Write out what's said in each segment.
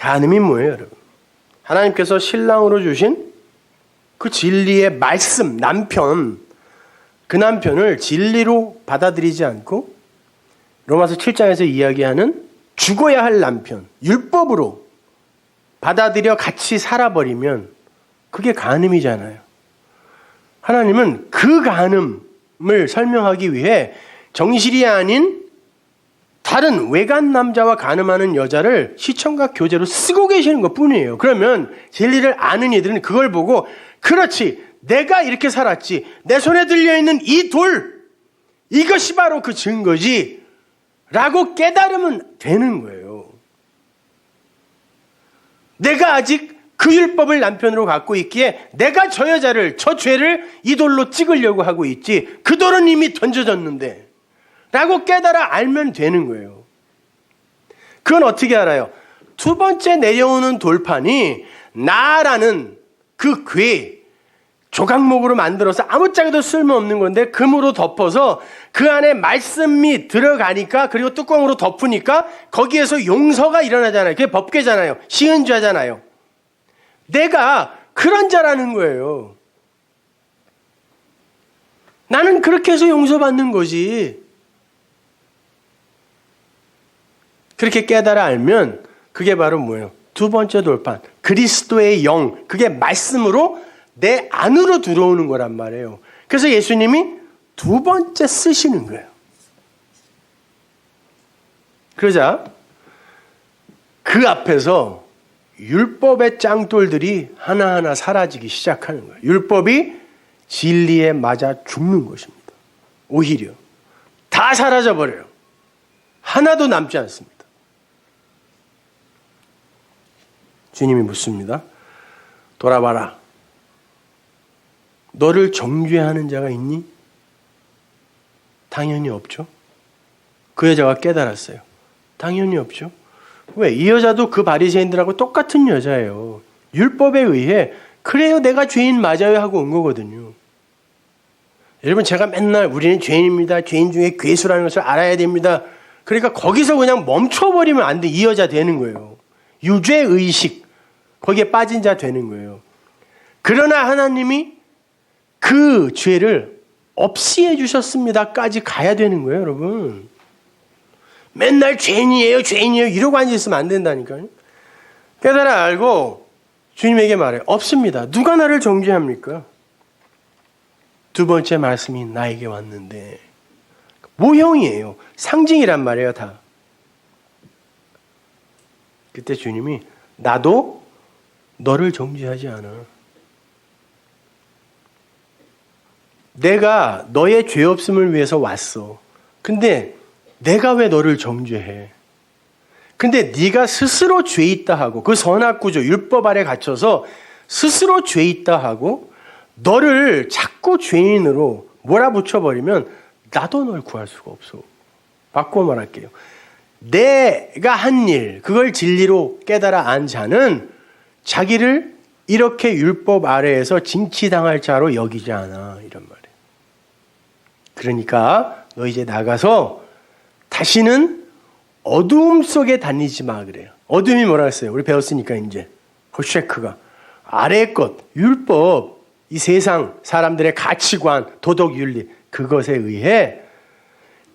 간음이 뭐예요, 여러분? 하나님께서 신랑으로 주신 그 진리의 말씀, 남편, 그 남편을 진리로 받아들이지 않고 로마서 7장에서 이야기하는 죽어야 할 남편, 율법으로 받아들여 같이 살아버리면 그게 간음이잖아요. 하나님은 그 간음을 설명하기 위해 정실이 아닌 다른 외간 남자와 간음하는 여자를 시청각 교재로 쓰고 계시는 것 뿐이에요. 그러면 진리를 아는 이들은 그걸 보고 그렇지, 내가 이렇게 살았지, 내 손에 들려있는 이 돌, 이것이 바로 그 증거지 라고 깨달으면 되는 거예요. 내가 아직 그 율법을 남편으로 갖고 있기에 내가 저 여자를, 저 죄를 이 돌로 찍으려고 하고 있지, 그 돌은 이미 던져졌는데 라고 깨달아 알면 되는 거예요. 그건 어떻게 알아요? 두 번째 내려오는 돌판이 나라는 그 괴, 조각목으로 만들어서 아무짝에도 쓸모없는 건데 금으로 덮어서 그 안에 말씀이 들어가니까, 그리고 뚜껑으로 덮으니까 거기에서 용서가 일어나잖아요. 그게 법궤잖아요. 시은좌잖아요. 내가 그런 자라는 거예요. 나는 그렇게 해서 용서받는 거지. 그렇게 깨달아 알면 그게 바로 뭐예요? 두 번째 돌판, 그리스도의 영, 그게 말씀으로 내 안으로 들어오는 거란 말이에요. 그래서 예수님이 두 번째 쓰시는 거예요. 그러자 그 앞에서 율법의 짱돌들이 하나하나 사라지기 시작하는 거예요. 율법이 진리에 맞아 죽는 것입니다. 오히려 다 사라져버려요. 하나도 남지 않습니다. 주님이 묻습니다. 돌아봐라. 너를 정죄하는 자가 있니? 당연히 없죠. 그 여자가 깨달았어요. 당연히 없죠. 왜? 이 여자도 그 바리새인들하고 똑같은 여자예요. 율법에 의해 그래요, 내가 죄인 맞아요 하고 온 거거든요. 여러분, 제가 맨날 우리는 죄인입니다, 죄인 중에 괴수라는 것을 알아야 됩니다, 그러니까 거기서 그냥 멈춰버리면 안 돼. 이 여자 되는 거예요. 유죄의식, 거기에 빠진 자 되는 거예요. 그러나 하나님이 그 죄를 없이 해주셨습니다까지 가야 되는 거예요, 여러분. 맨날 죄인이에요, 죄인이에요 이러고 앉아있으면 안 된다니까요. 깨달아 알고 주님에게 말해요. 없습니다. 누가 나를 정죄합니까? 두 번째 말씀이 나에게 왔는데, 모형이에요. 상징이란 말이에요, 다. 그때 주님이 나도 너를 정죄하지 않아. 내가 너의 죄 없음을 위해서 왔어. 근데 내가 왜 너를 정죄해? 근데 네가 스스로 죄 있다 하고, 그 선악구조 율법 아래 갇혀서 스스로 죄 있다 하고 너를 자꾸 죄인으로 몰아붙여버리면 나도 널 구할 수가 없어. 바꿔 말할게요. 내가 한 일, 그걸 진리로 깨달아 안 자는 자기를 이렇게 율법 아래에서 징치당할 자로 여기지 않아, 이런 말이에요. 그러니까 너 이제 나가서 다시는 어두움 속에 다니지 마, 그래요. 어둠이 뭐라 했어요? 우리 배웠으니까 이제 호쉐크가 아래의 것, 율법, 이 세상 사람들의 가치관, 도덕, 윤리, 그것에 의해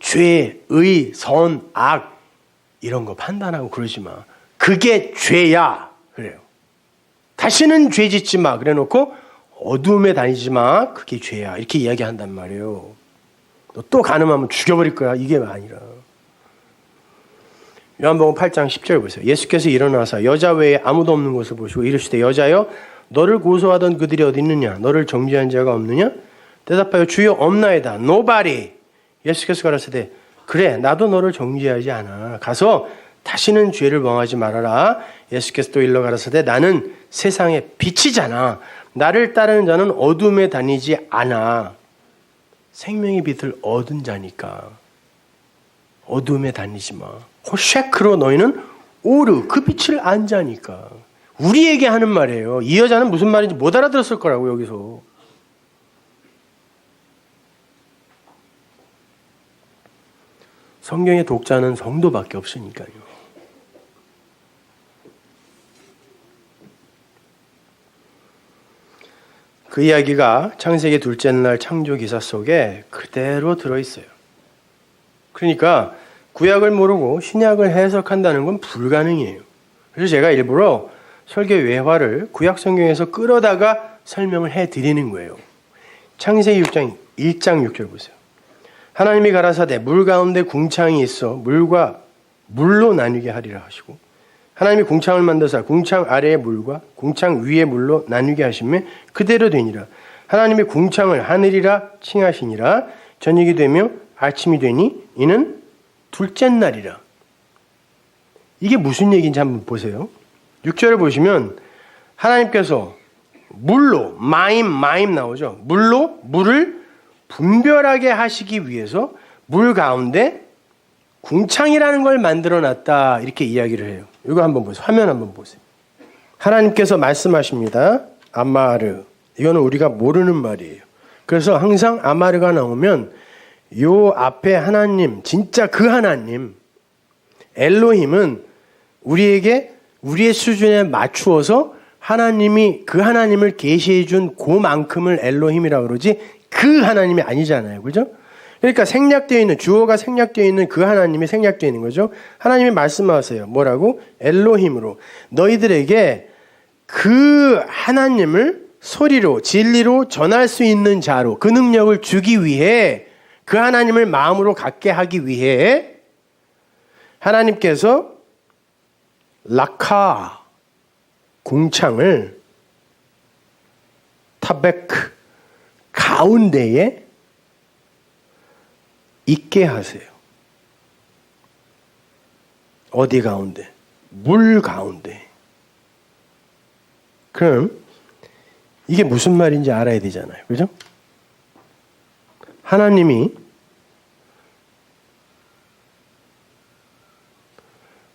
죄, 의, 선, 악 이런 거 판단하고 그러지 마. 그게 죄야, 그래요. 다시는 죄 짓지 마, 그래 놓고 어둠에 다니지 마, 그게 죄야, 이렇게 이야기한단 말이에요. 너 또 간음하면 죽여버릴 거야, 이게 아니라. 요한복음 8장 10절 보세요. 예수께서 일어나서 여자 외에 아무도 없는 곳을 보시고 이르시되, 여자여, 너를 고소하던 그들이 어디 있느냐? 너를 정죄한 자가 없느냐? 대답하여 주여, 없나이다. Nobody. 예수께서 가라사대, 그래, 나도 너를 정죄하지 않아. 가서 다시는 죄를 범하지 말아라. 예수께서 또 일러 가라사대, 나는 세상의 빛이잖아. 나를 따르는 자는 어둠에 다니지 않아. 생명의 빛을 얻은 자니까 어둠에 다니지 마. 호쉐크로 너희는 오르, 그 빛을 안 자니까. 우리에게 하는 말이에요. 이 여자는 무슨 말인지 못 알아들었을 거라고, 여기서. 성경의 독자는 성도밖에 없으니까요. 그 이야기가 창세기 둘째 날 창조 기사 속에 그대로 들어있어요. 그러니까 구약을 모르고 신약을 해석한다는 건 불가능해요. 그래서 제가 일부러 설교 외화를 구약 성경에서 끌어다가 설명을 해드리는 거예요. 창세기 6장 1장 6절 보세요. 하나님이 가라사대 물 가운데 궁창이 있어 물과 물로 나뉘게 하리라 하시고 하나님이 궁창을 만드사 궁창 아래의 물과 궁창 위의 물로 나뉘게 하시며 그대로 되니라. 하나님이 궁창을 하늘이라 칭하시니라. 저녁이 되며 아침이 되니 이는 둘째 날이라. 이게 무슨 얘기인지 한번 보세요. 6절을 보시면 하나님께서 물로 마임 나오죠. 물로 물을 분별하게 하시기 위해서 물 가운데 궁창이라는 걸 만들어놨다 이렇게 이야기를 해요. 이거 한번 보세요. 화면 한번 보세요. 하나님께서 말씀하십니다. 아마르. 이거는 우리가 모르는 말이에요. 그래서 항상 아마르가 나오면 요 앞에 하나님, 진짜 그 하나님, 엘로힘은 우리에게 우리의 수준에 맞추어서 하나님이 그 하나님을 계시해 준 그만큼을 엘로힘이라고 그러지 그 하나님이 아니잖아요. 그죠? 그러니까 생략되어 있는, 주어가 생략되어 있는 그 하나님이 생략되어 있는 거죠. 하나님이 말씀하세요. 뭐라고? 엘로힘으로. 너희들에게 그 하나님을 소리로, 진리로 전할 수 있는 자로 그 능력을 주기 위해 그 하나님을 마음으로 갖게 하기 위해 하나님께서 라카, 궁창을 타베크, 가운데에 있게 하세요. 어디 가운데? 물 가운데. 그럼 이게 무슨 말인지 알아야 되잖아요. 그죠? 하나님이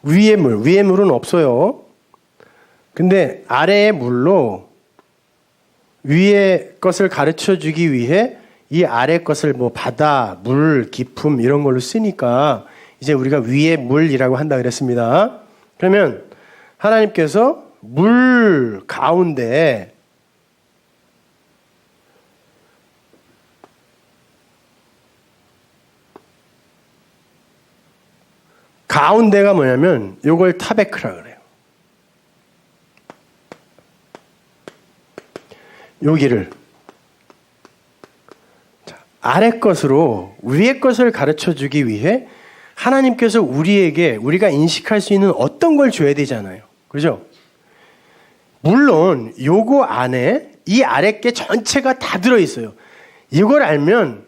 위의 물은 없어요. 근데 아래의 물로 위의 것을 가르쳐 주기 위해 이 아래 것을 뭐 바다, 물, 기품 이런 걸로 쓰니까 이제 우리가 위의 물이라고 한다 그랬습니다. 그러면 하나님께서 물 가운데 가운데가 뭐냐면 요걸 타베크라 그래요. 여기를 아래 것으로 위의 것을 가르쳐 주기 위해 하나님께서 우리에게 우리가 인식할 수 있는 어떤 걸 줘야 되잖아요. 그죠? 물론 요거 안에 이 아래 게 전체가 다 들어있어요. 이걸 알면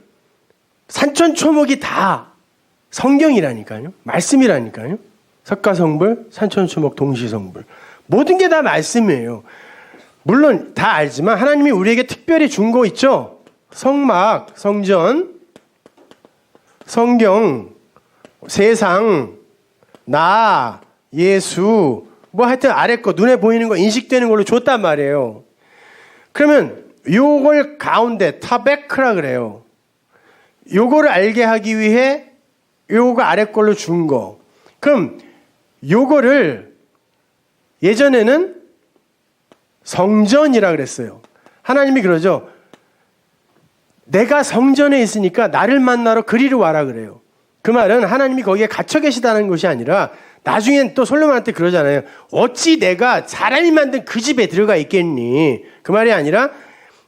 산천초목이 다 성경이라니까요. 말씀이라니까요. 석가성불, 산천초목, 동시성불. 모든 게 다 말씀이에요. 물론 다 알지만 하나님이 우리에게 특별히 준 거 있죠. 성막, 성전, 성경, 세상, 나, 예수, 뭐 하여튼 아래 거 눈에 보이는 거 인식되는 걸로 줬단 말이에요. 그러면 요걸 가운데 타베크라 그래요. 요거를 알게 하기 위해 요거 아래 걸로 준 거. 그럼 요거를 예전에는 성전이라 그랬어요. 하나님이 그러죠. 내가 성전에 있으니까 나를 만나러 그리로 와라 그래요. 그 말은 하나님이 거기에 갇혀 계시다는 것이 아니라 나중엔 또 솔로몬한테 그러잖아요. 어찌 내가 사람이 만든 그 집에 들어가 있겠니? 그 말이 아니라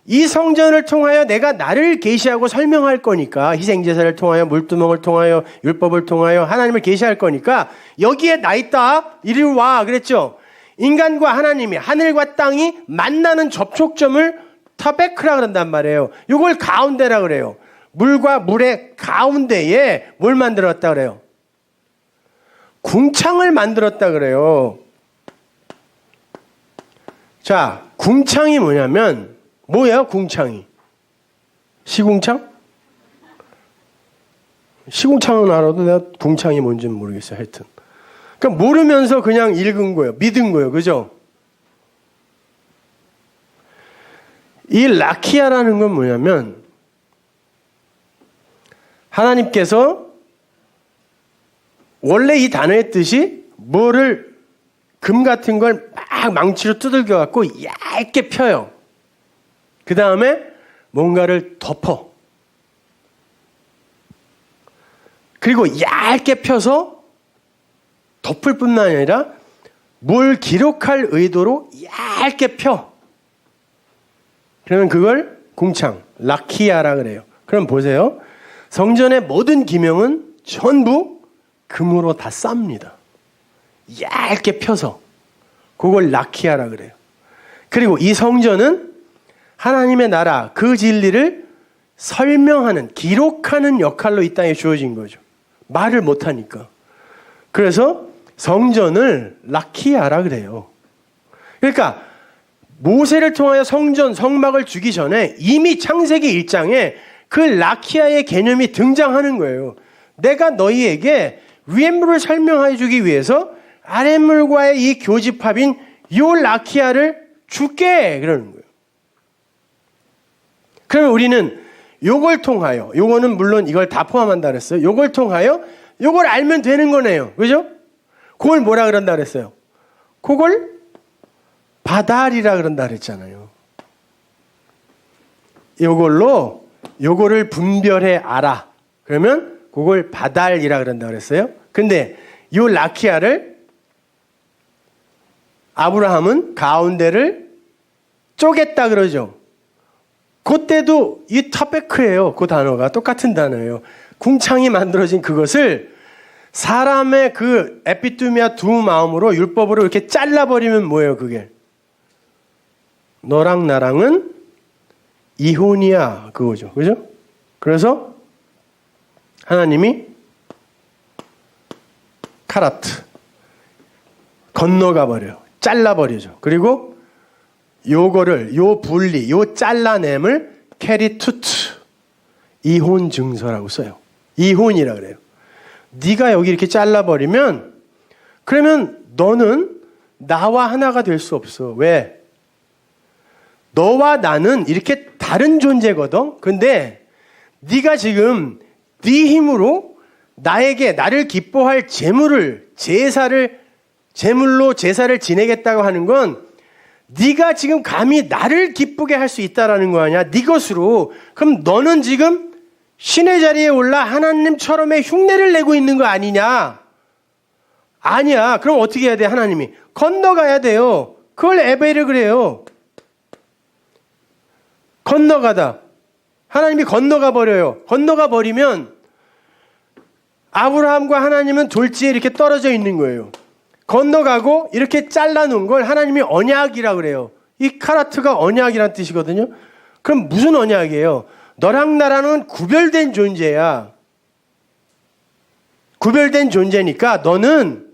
이 성전을 통하여 내가 나를 계시하고 설명할 거니까 희생제사를 통하여 물두멍을 통하여 율법을 통하여 하나님을 계시할 거니까 여기에 나 있다. 이리 와 그랬죠. 인간과 하나님이 하늘과 땅이 만나는 접촉점을 타베크라 그런단 말이에요. 이걸 가운데라 그래요. 물과 물의 가운데에 뭘 만들었다 그래요? 궁창을 만들었다 그래요. 자, 궁창이 뭐냐면 뭐예요? 궁창이 시궁창? 시궁창은 알아도 내가 궁창이 뭔지는 모르겠어요. 하여튼 그러니까 모르면서 그냥 읽은 거예요. 믿은 거예요. 그죠? 이 라키아라는 건 뭐냐면 하나님께서 원래 이 단어의 뜻이 뭐를 금 같은 걸 막 망치로 두들겨 갖고 얇게 펴요. 그 다음에 뭔가를 덮어. 그리고 얇게 펴서 덮을 뿐만 아니라 뭘 기록할 의도로 얇게 펴. 그러면 그걸 궁창, 라키아라 그래요. 그럼 보세요. 성전의 모든 기명은 전부 금으로 다 쌉니다. 얇게 펴서. 그걸 라키아라 그래요. 그리고 이 성전은 하나님의 나라, 그 진리를 설명하는, 기록하는 역할로 이 땅에 주어진 거죠. 말을 못하니까. 그래서 성전을 라키아라 그래요. 그러니까 모세를 통하여 성전, 성막을 주기 전에 이미 창세기 1장에 그 라키아의 개념이 등장하는 거예요. 내가 너희에게 위에물을 설명해 주기 위해서 아랫물과의 이 교집합인 요 라키아를 줄게 그러는 거예요. 그러면 우리는 요걸 통하여, 요거는 물론 이걸 다 포함한다 그랬어요. 요걸 통하여 요걸 알면 되는 거네요. 그죠? 그걸 뭐라 그런다 그랬어요? 그걸 바달이라 그런다 그랬잖아요. 요걸로 요거를 분별해 알아. 그러면 그걸 바달이라 그런다 그랬어요. 근데 요 라키아를 아브라함은 가운데를 쪼갰다 그러죠. 그때도 이 타베크예요. 그 단어가 똑같은 단어예요. 궁창이 만들어진 그것을 사람의 그 에피투미아 두 마음으로 율법으로 이렇게 잘라버리면 뭐예요 그게? 너랑 나랑은 이혼이야 그거죠. 그죠? 그래서 하나님이 카라트 건너가 버려요. 잘라버리죠. 그리고 요거를 요 분리, 요 잘라냄을 캐리투트 이혼 증서라고 써요. 이혼이라 그래요. 네가 여기 이렇게 잘라버리면 그러면 너는 나와 하나가 될 수 없어. 왜? 너와 나는 이렇게 다른 존재거든. 근데 네가 지금 네 힘으로 나에게 나를 기뻐할 제물로 제사를 지내겠다고 하는 건 네가 지금 감히 나를 기쁘게 할 수 있다라는 거 아니야? 네 것으로. 그럼 너는 지금 신의 자리에 올라 하나님처럼의 흉내를 내고 있는 거 아니냐? 아니야. 그럼 어떻게 해야 돼? 하나님이 건너가야 돼요. 그걸 에베르 그래요. 건너가다. 하나님이 건너가 버려요. 건너가 버리면 아브라함과 하나님은 졸지에 이렇게 떨어져 있는 거예요. 건너가고 이렇게 잘라놓은 걸 하나님이 언약이라고 그래요. 이 카라트가 언약이라는 뜻이거든요. 그럼 무슨 언약이에요? 너랑 나랑은 구별된 존재야. 구별된 존재니까 너는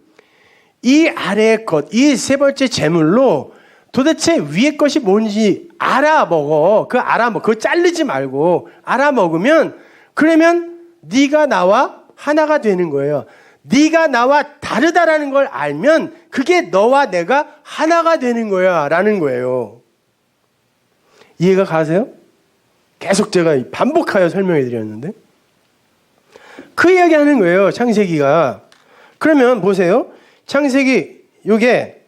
이 아래의 것, 이 세 번째 제물로 도대체 위의 것이 뭔지 알아먹어. 그거 자르지 말고 알아먹으면 그러면 네가 나와 하나가 되는 거예요. 네가 나와 다르다라는 걸 알면 그게 너와 내가 하나가 되는 거야 라는 거예요. 이해가 가세요? 계속 제가 반복하여 설명해 드렸는데 그 이야기 하는 거예요. 창세기가. 그러면 보세요. 창세기 요게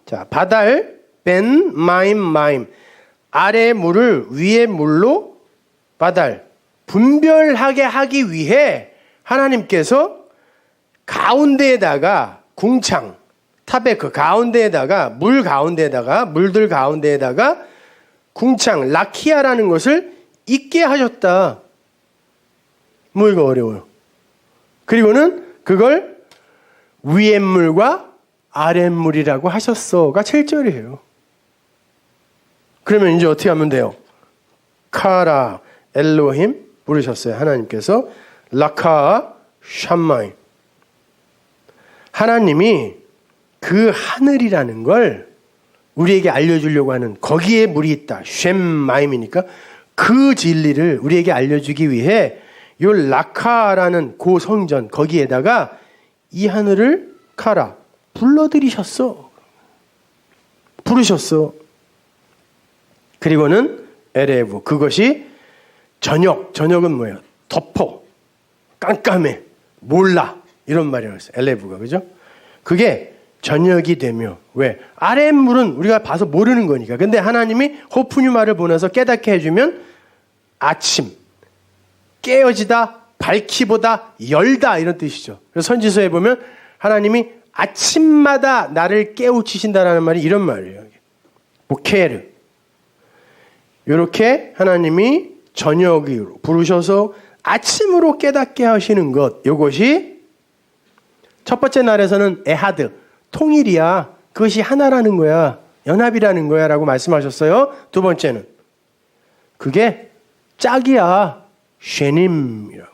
자 바달 벤 마임 아래의 물을 위의 물로 바달 분별하게 하기 위해 하나님께서 가운데에다가 궁창 타베크 가운데에다가 물들 가운데에다가 궁창 라키아라는 것을 있게 하셨다. 뭐 이거 어려워요. 그리고는 그걸 위의 물과 아랫 물이라고 하셨어가 7절이에요. 그러면 이제 어떻게 하면 돼요? 카라 엘로힘 부르셨어요. 하나님께서 라카 샴마임 하나님이 그 하늘이라는 걸 우리에게 알려주려고 하는 거기에 물이 있다. 쉔마임이니까 그 진리를 우리에게 알려주기 위해 요 라카라는 고 성전 거기에다가 이 하늘을 카라 불러들이셨어. 부르셨어. 그리고는 에레브 그것이 저녁은 뭐예요? 덮어. 깜깜해. 몰라. 이런 말이라고 했어요. 엘레브가. 그죠? 그게 저녁이 되며. 왜? 아랫물은 우리가 봐서 모르는 거니까. 근데 하나님이 호프뉴마를 보내서 깨닫게 해주면 아침, 깨어지다, 밝히보다, 열다 이런 뜻이죠. 그래서 선지서에 보면 하나님이 아침마다 나를 깨우치신다라는 말이 이런 말이에요. 보케르. 이렇게 하나님이 저녁으로 부르셔서 아침으로 깨닫게 하시는 것. 이것이 첫 번째 날에서는 에하드, 통일이야. 그것이 하나라는 거야. 연합이라는 거야 라고 말씀하셨어요. 두 번째는 그게 짝이야. 쉐님이라고.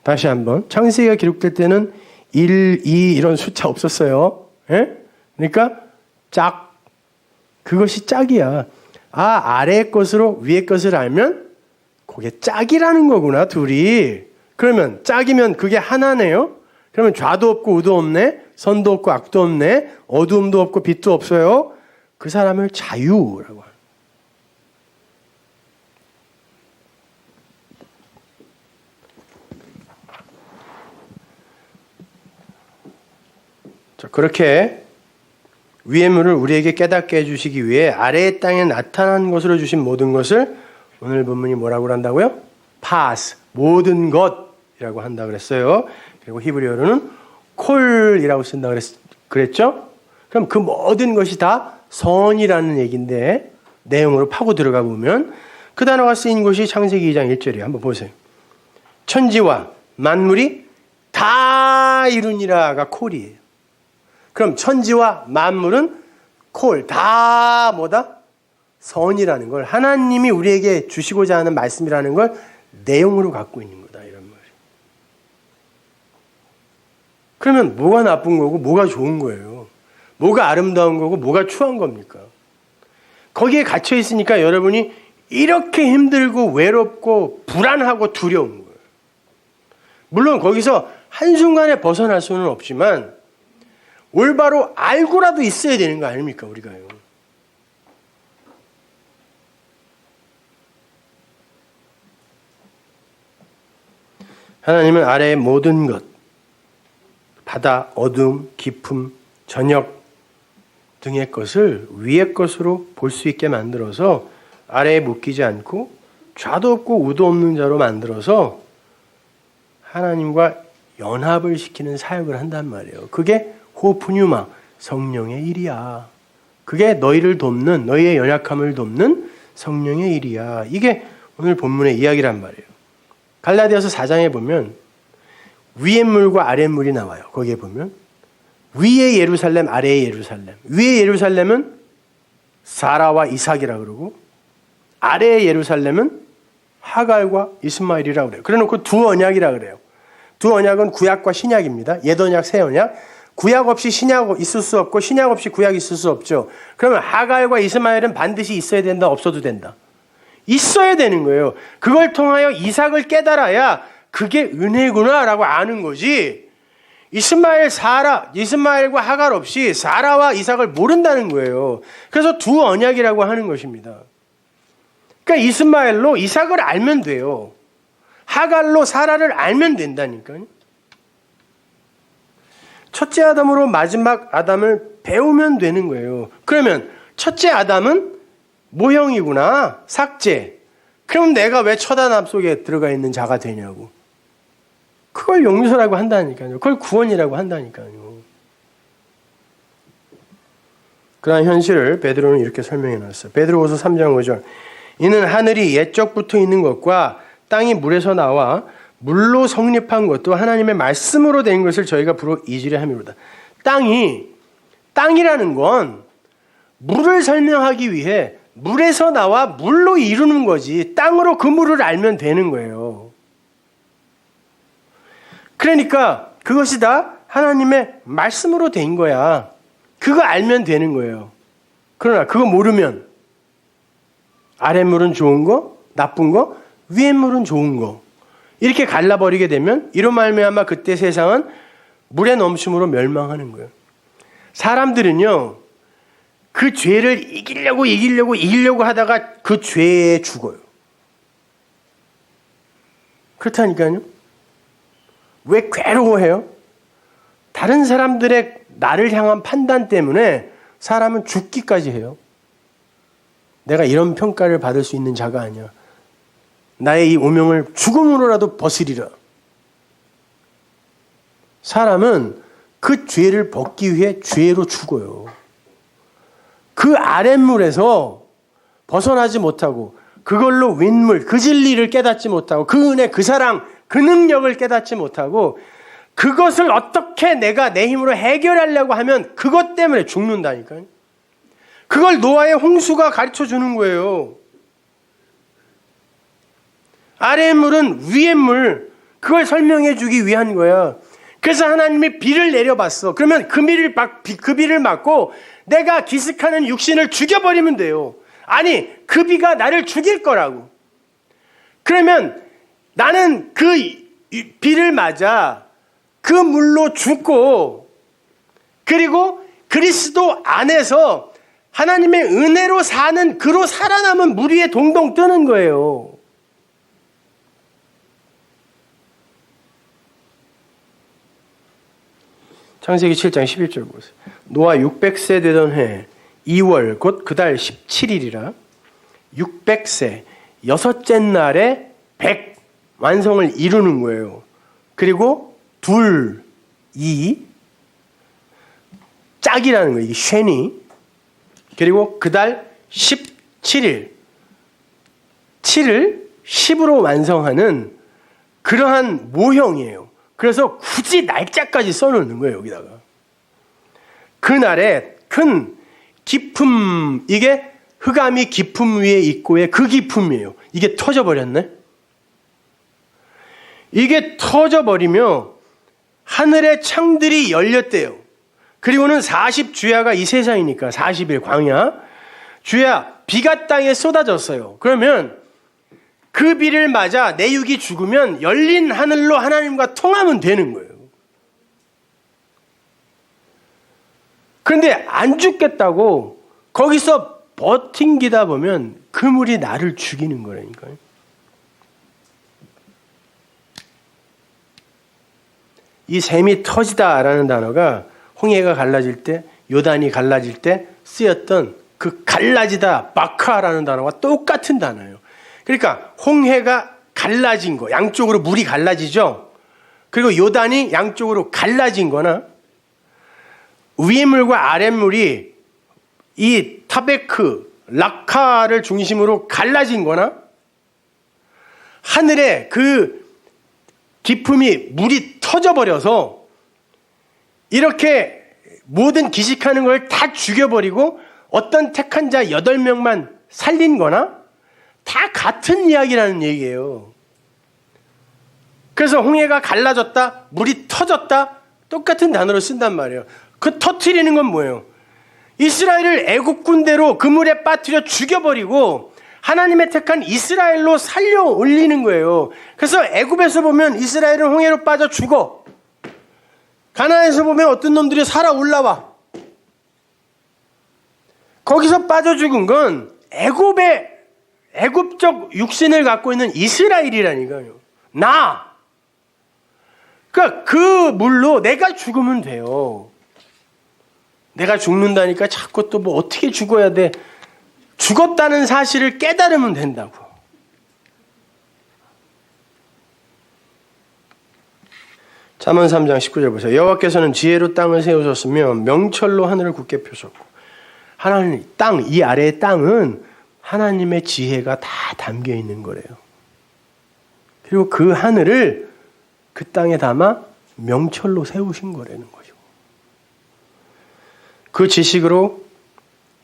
다시 한번. 창세기가 기록될 때는 1, 2 이런 숫자 없었어요. 예? 그러니까 짝. 그것이 짝이야. 아래의 것으로 위의 것을 알면 그게 짝이라는 거구나, 둘이. 그러면 짝이면 그게 하나네요. 그러면 좌도 없고 우도 없네. 선도 없고 악도 없네. 어두움도 없고 빛도 없어요. 그 사람을 자유라고 합니다. 자, 그렇게 위의 물을 우리에게 깨닫게 해주시기 위해 아래의 땅에 나타난 것으로 주신 모든 것을 오늘 본문이 뭐라고 한다고요? 파스, 모든 것이라고 한다 그랬어요. 그리고 히브리어로는 콜이라고 쓴다 그랬죠? 그럼 그 모든 것이 다 선이라는 얘기인데 내용으로 파고 들어가 보면 그 단어가 쓰인 곳이 창세기 2장 1절이에요. 한번 보세요. 천지와 만물이 다 이루니라가 콜이에요. 그럼 천지와 만물은 콜, 다 뭐다? 선이라는 걸 하나님이 우리에게 주시고자 하는 말씀이라는 걸 내용으로 갖고 있는 거다. 이런 말이에요. 그러면 뭐가 나쁜 거고 뭐가 좋은 거예요? 뭐가 아름다운 거고 뭐가 추한 겁니까? 거기에 갇혀 있으니까 여러분이 이렇게 힘들고 외롭고 불안하고 두려운 거예요. 물론 거기서 한순간에 벗어날 수는 없지만 올바로 알고라도 있어야 되는 거 아닙니까, 우리가요. 하나님은 아래의 모든 것, 바다, 어둠, 깊음, 저녁 등의 것을 위의 것으로 볼 수 있게 만들어서 아래에 묶이지 않고 좌도 없고 우도 없는 자로 만들어서 하나님과 연합을 시키는 사역을 한단 말이에요. 그게 호프뉴마, 성령의 일이야. 그게 너희를 돕는, 너희의 연약함을 돕는 성령의 일이야. 이게 오늘 본문의 이야기란 말이에요. 갈라디아서 4장에 보면 위의 물과 아래의 물이 나와요. 거기에 보면 위의 예루살렘, 아래의 예루살렘. 위의 예루살렘은 사라와 이삭이라 그러고 아래의 예루살렘은 하갈과 이스마엘이라 그래요. 그래놓고 두 언약이라 그래요. 두 언약은 구약과 신약입니다. 옛 언약, 새 언약. 구약 없이 신약 있을 수 없고 신약 없이 구약이 있을 수 없죠. 그러면 하갈과 이스마엘은 반드시 있어야 된다, 없어도 된다. 있어야 되는 거예요. 그걸 통하여 이삭을 깨달아야 그게 은혜구나라고 아는 거지. 이스마엘과 하갈 없이 사라와 이삭을 모른다는 거예요. 그래서 두 언약이라고 하는 것입니다. 그러니까 이스마엘로 이삭을 알면 돼요. 하갈로 사라를 알면 된다니까요. 첫째 아담으로 마지막 아담을 배우면 되는 거예요. 그러면 첫째 아담은 모형이구나. 삭제. 그럼 내가 왜 첫 아담 속에 들어가 있는 자가 되냐고. 그걸 용서라고 한다니까요. 그걸 구원이라고 한다니까요. 그러한 현실을 베드로는 이렇게 설명해 놨어요. 베드로후서 3장 5절. 이는 하늘이 옛적부터 있는 것과 땅이 물에서 나와 물로 성립한 것도 하나님의 말씀으로 된 것을 저희가 부러 이지려 함이로다. 땅이라는 건 물을 설명하기 위해 물에서 나와 물로 이루는 거지. 땅으로 그 물을 알면 되는 거예요. 그러니까 그것이 다 하나님의 말씀으로 된 거야. 그거 알면 되는 거예요. 그러나 그거 모르면 아랫물은 좋은 거, 나쁜 거, 위의 물은 좋은 거. 이렇게 갈라버리게 되면 이로 말미암아 그때 세상은 물의 넘침으로 멸망하는 거예요. 사람들은요. 그 죄를 이기려고 하다가 그 죄에 죽어요. 그렇다니까요. 왜 괴로워해요? 다른 사람들의 나를 향한 판단 때문에 사람은 죽기까지 해요. 내가 이런 평가를 받을 수 있는 자가 아니야. 나의 이 오명을 죽음으로라도 벗으리라. 사람은 그 죄를 벗기 위해 죄로 죽어요. 그 아랫물에서 벗어나지 못하고 그걸로 윗물, 그 진리를 깨닫지 못하고 그 은혜, 그 사랑, 그 능력을 깨닫지 못하고 그것을 어떻게 내가 내 힘으로 해결하려고 하면 그것 때문에 죽는다니까요. 그걸 노아의 홍수가 가르쳐 주는 거예요. 아래의 물은 위의 물, 그걸 설명해 주기 위한 거야. 그래서 하나님이 비를 내려봤어. 그러면 그 비를 맞고 내가 기습하는 육신을 죽여버리면 돼요. 아니, 그 비가 나를 죽일 거라고. 그러면 나는 그 비를 맞아 그 물로 죽고, 그리고 그리스도 안에서 하나님의 은혜로 사는 그로 살아남은 물 위에 동동 뜨는 거예요. 창세기 7장 11절 보세요. 노아 600세 되던 해 2월 곧 그달 17일이라 600세 여섯째 날에 100 완성을 이루는 거예요. 그리고 둘, 이 짝이라는 거예요. 이게 쉐니. 그리고 그달 17일 7을 10으로 완성하는 그러한 모형이에요. 그래서 굳이 날짜까지 써놓는 거예요. 여기다가. 그날에 큰 기품, 이게 흑암이 기품 위에 있고의 그 기품이에요. 이게 터져버렸네. 이게 터져버리며 하늘의 창들이 열렸대요. 그리고는 40주야가 이 세상이니까 40일 광야. 주야, 비가 땅에 쏟아졌어요. 그러면 그 비를 맞아 내 육이 죽으면 열린 하늘로 하나님과 통하면 되는 거예요. 그런데 안 죽겠다고 거기서 버팅기다 보면 그 물이 나를 죽이는 거라니까요. 이 샘이 터지다라는 단어가 홍해가 갈라질 때, 요단이 갈라질 때 쓰였던 그 갈라지다, 바카라는 단어와 똑같은 단어예요. 그러니까 홍해가 갈라진 거, 양쪽으로 물이 갈라지죠. 그리고 요단이 양쪽으로 갈라진 거나 위의 물과 아랫물이 이 타베크, 라카를 중심으로 갈라진 거나 하늘에 그 기품이 물이 터져버려서 이렇게 모든 기식하는 걸 다 죽여버리고 어떤 택한 자 8명만 살린 거나 다 같은 이야기라는 얘기예요. 그래서 홍해가 갈라졌다, 물이 터졌다, 똑같은 단어로 쓴단 말이에요. 그 터트리는 건 뭐예요? 이스라엘을 애국 군대로 그 물에 빠뜨려 죽여버리고 하나님의 택한 이스라엘로 살려 올리는 거예요. 그래서 애굽에서 보면 이스라엘은 홍해로 빠져 죽어. 가나안에서 보면 어떤 놈들이 살아 올라와. 거기서 빠져 죽은 건 애굽적 육신을 갖고 있는 이스라엘이라니까요. 그러니까 그 물로 내가 죽으면 돼요. 내가 죽는다니까 자꾸 또 뭐 어떻게 죽어야 돼. 죽었다는 사실을 깨달으면 된다고. 잠언 3장 19절 보세요. 여호와께서는 지혜로 땅을 세우셨으며 명철로 하늘을 굳게 펴셨고. 하나님 땅, 이 아래의 땅은 하나님의 지혜가 다 담겨 있는 거래요. 그리고 그 하늘을 그 땅에 담아 명철로 세우신 거라는 거죠. 그 지식으로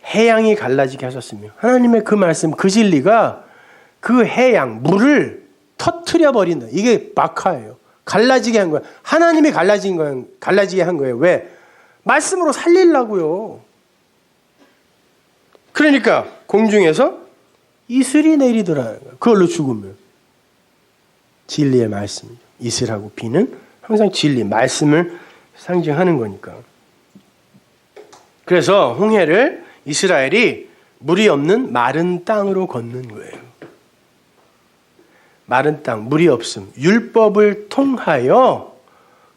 해양이 갈라지게 하셨으며 하나님의 그 말씀, 그 진리가 그 해양, 물을 터트려 버린다. 이게 바카예요. 갈라지게 한 거야. 하나님이 갈라지게 한 거예요. 왜? 말씀으로 살리려고요. 그러니까 공중에서 이슬이 내리더라. 그걸로 죽으면. 진리의 말씀이죠. 이슬하고 비는 항상 진리, 말씀을 상징하는 거니까. 그래서 홍해를 이스라엘이 물이 없는 마른 땅으로 걷는 거예요. 마른 땅, 물이 없음. 율법을 통하여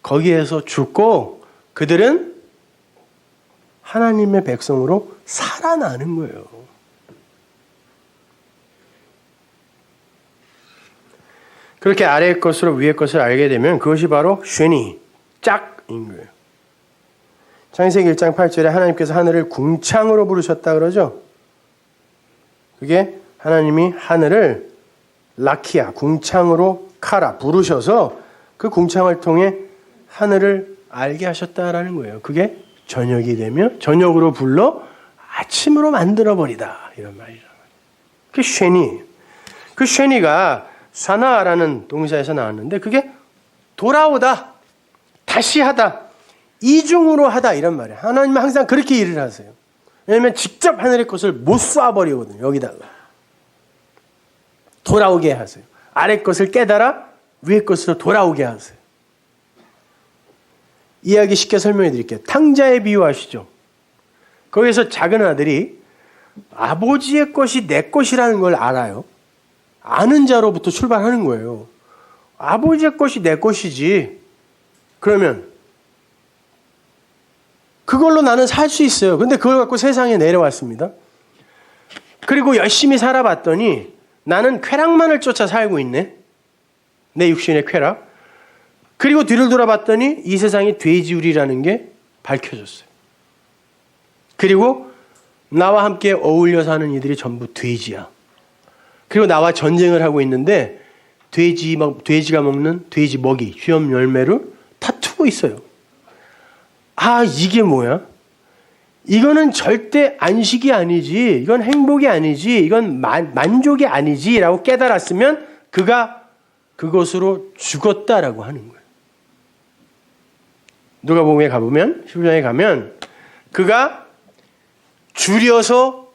거기에서 죽고 그들은 하나님의 백성으로 살아나는 거예요. 그렇게 아래의 것으로 위의 것을 알게 되면 그것이 바로 쉐니, 짝인 거예요. 창세기 1장 8절에 하나님께서 하늘을 궁창으로 부르셨다 그러죠. 그게 하나님이 하늘을 라키아, 궁창으로 카라, 부르셔서 그 궁창을 통해 하늘을 알게 하셨다라는 거예요. 그게 저녁이 되면 저녁으로 불러 아침으로 만들어버리다. 이런 말이죠. 그게 쉐니. 그 쉐니가 사나라는 동사에서 나왔는데 그게 돌아오다, 다시 하다, 이중으로 하다 이런 말이에요. 하나님은 항상 그렇게 일을 하세요. 왜냐하면 직접 하늘의 것을 못 쏴버리거든요. 여기다가. 돌아오게 하세요. 아래 것을 깨달아 위의 것으로 돌아오게 하세요. 이야기 쉽게 설명해 드릴게요. 탕자의 비유 아시죠? 거기서 작은 아들이 아버지의 것이 내 것이라는 걸 알아요. 아는 자로부터 출발하는 거예요. 아버지의 것이 내 것이지. 그러면 그걸로 나는 살 수 있어요. 근데 그걸 갖고 세상에 내려왔습니다. 그리고 열심히 살아봤더니 나는 쾌락만을 쫓아 살고 있네. 내 육신의 쾌락. 그리고 뒤를 돌아봤더니 이 세상이 돼지우리라는 게 밝혀졌어요. 그리고 나와 함께 어울려 사는 이들이 전부 돼지야. 그리고 나와 전쟁을 하고 있는데 돼지가 먹는 돼지 먹이, 휘염 열매를 다투고 있어요. 아, 이게 뭐야? 이거는 절대 안식이 아니지. 이건 행복이 아니지. 이건 만족이 아니지. 라고 깨달았으면 그가 그것으로 죽었다라고 하는 거예요. 누가복음에 가보면, 15장에 가면 그가 줄여서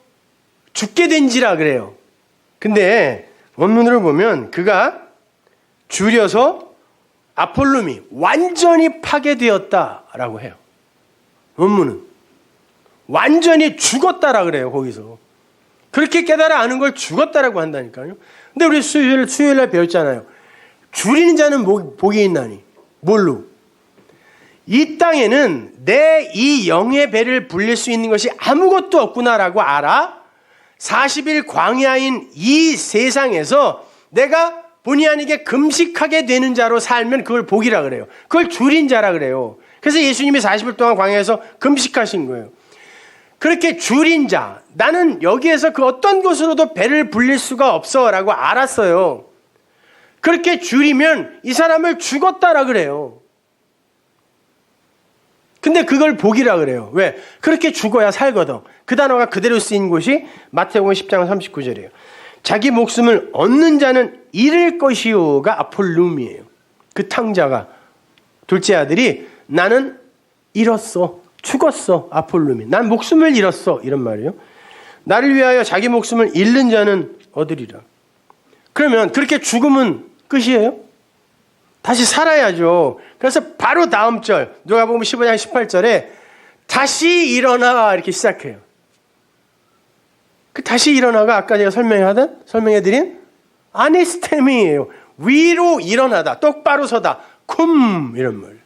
죽게 된지라 그래요. 근데 원문으로 보면 그가 줄여서 아폴룸이 완전히 파괴되었다라고 해요. 원문은 완전히 죽었다라 그래요. 거기서 그렇게 깨달아 아는 걸 죽었다라고 한다니까요. 근데 우리 수요일날 배웠잖아요. 줄이는 자는 복이 있나니. 뭘로? 이 땅에는 내 이 영의 배를 불릴 수 있는 것이 아무것도 없구나라고 알아. 40일 광야인 이 세상에서 내가 본의 아니게 금식하게 되는 자로 살면 그걸 복이라 그래요. 그걸 줄인 자라 그래요. 그래서 예수님이 40일 동안 광야에서 금식하신 거예요. 그렇게 줄인 자, 나는 여기에서 그 어떤 것으로도 배를 불릴 수가 없어 라고 알았어요. 그렇게 줄이면 이 사람을 죽었다라 그래요. 근데 그걸 복이라 그래요. 왜? 그렇게 죽어야 살거든. 그 단어가 그대로 쓰인 곳이 마태복음 10장 39절이에요. 자기 목숨을 얻는 자는 잃을 것이요가 아폴룸이에요. 그 탕자가, 둘째 아들이 나는 잃었어. 죽었어. 아폴룸이. 난 목숨을 잃었어. 이런 말이에요. 나를 위하여 자기 목숨을 잃는 자는 얻으리라. 그러면 그렇게 죽으면 끝이에요? 다시 살아야죠. 그래서 바로 다음 절 누가복음 15장 18절에 다시 일어나 이렇게 시작해요. 그 다시 일어나가 아까 제가 설명해드린 아니스테미예요. 위로 일어나다, 똑바로 서다, 쿰 이런 말.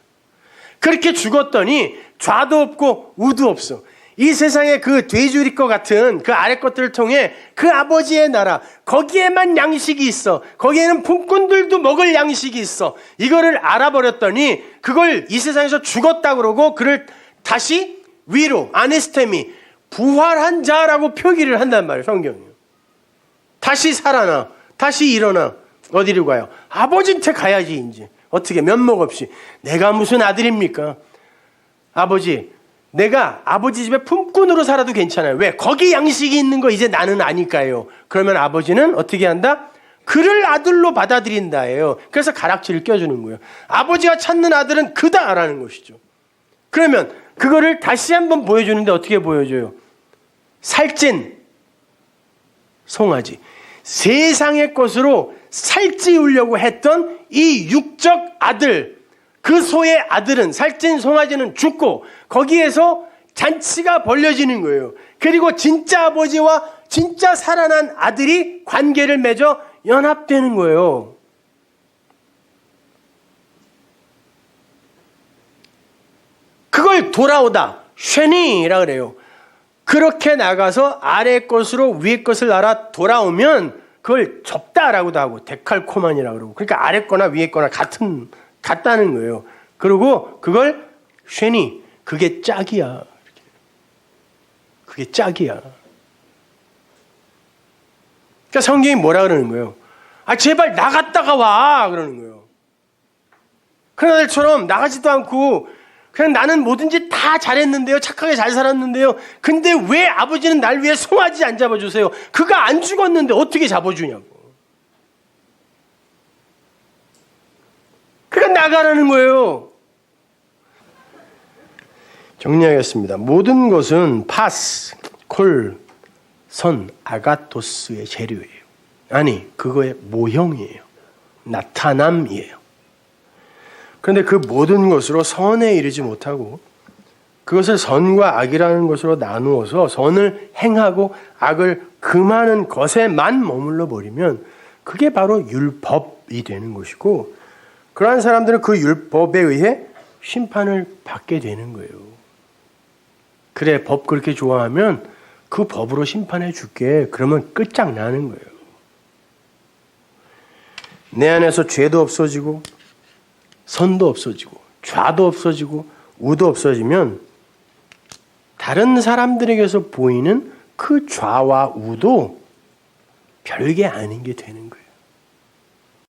그렇게 죽었더니 좌도 없고 우도 없어. 이 세상에 그 돼지우리 것 같은 그 아래 것들을 통해 그 아버지의 나라, 거기에만 양식이 있어. 거기에는 품꾼들도 먹을 양식이 있어. 이거를 알아버렸더니 그걸 이 세상에서 죽었다 그러고 그를 다시 위로, 아네스테미, 부활한 자라고 표기를 한단 말이에요. 성경이. 다시 살아나, 다시 일어나. 어디로 가요? 아버지한테 가야지 이제. 어떻게 면목 없이. 내가 무슨 아들입니까? 아버지, 내가 아버지 집에 품꾼으로 살아도 괜찮아요. 왜? 거기 양식이 있는 거 이제 나는 아니까요. 그러면 아버지는 어떻게 한다? 그를 아들로 받아들인다예요. 그래서 가락지를 껴주는 거예요. 아버지가 찾는 아들은 그다라는 것이죠. 그러면 그거를 다시 한번 보여주는데 어떻게 보여줘요? 살찐 송아지. 세상의 것으로 살찌우려고 했던 이 육적 아들, 그 소의 아들은, 살찐 송아지는 죽고 거기에서 잔치가 벌려지는 거예요. 그리고 진짜 아버지와 진짜 살아난 아들이 관계를 맺어 연합되는 거예요. 그걸 돌아오다, 쉐니라 그래요. 그렇게 나가서 아래 것으로 위에 것을 알아 돌아오면 그걸 접다라고도 하고 데칼코만이라고 그러고, 그러니까 아래 거나 위에 거나 같다는 거예요. 그리고 그걸 쉐니, 그게 짝이야. 그게 짝이야. 그러니까 성경이 뭐라 그러는 거예요? 아, 제발 나갔다가 와! 그러는 거예요. 그런 아들처럼 나가지도 않고 그냥 나는 뭐든지 다 잘했는데요. 착하게 잘 살았는데요. 근데 왜 아버지는 날 위해 송아지 안 잡아주세요? 그가 안 죽었는데 어떻게 잡아주냐고. 그러니까 나가라는 거예요. 정리하겠습니다. 모든 것은 파스, 콜, 선, 아가토스의 재료예요. 아니, 그거의 모형이에요. 나타남이에요. 그런데 그 모든 것으로 선에 이르지 못하고 그것을 선과 악이라는 것으로 나누어서 선을 행하고 악을 금하는 것에만 머물러 버리면 그게 바로 율법이 되는 것이고, 그러한 사람들은 그 율법에 의해 심판을 받게 되는 거예요. 그래, 법 그렇게 좋아하면 그 법으로 심판해 줄게. 그러면 끝장나는 거예요. 내 안에서 죄도 없어지고 선도 없어지고 좌도 없어지고 우도 없어지면 다른 사람들에게서 보이는 그 좌와 우도 별게 아닌 게 되는 거예요.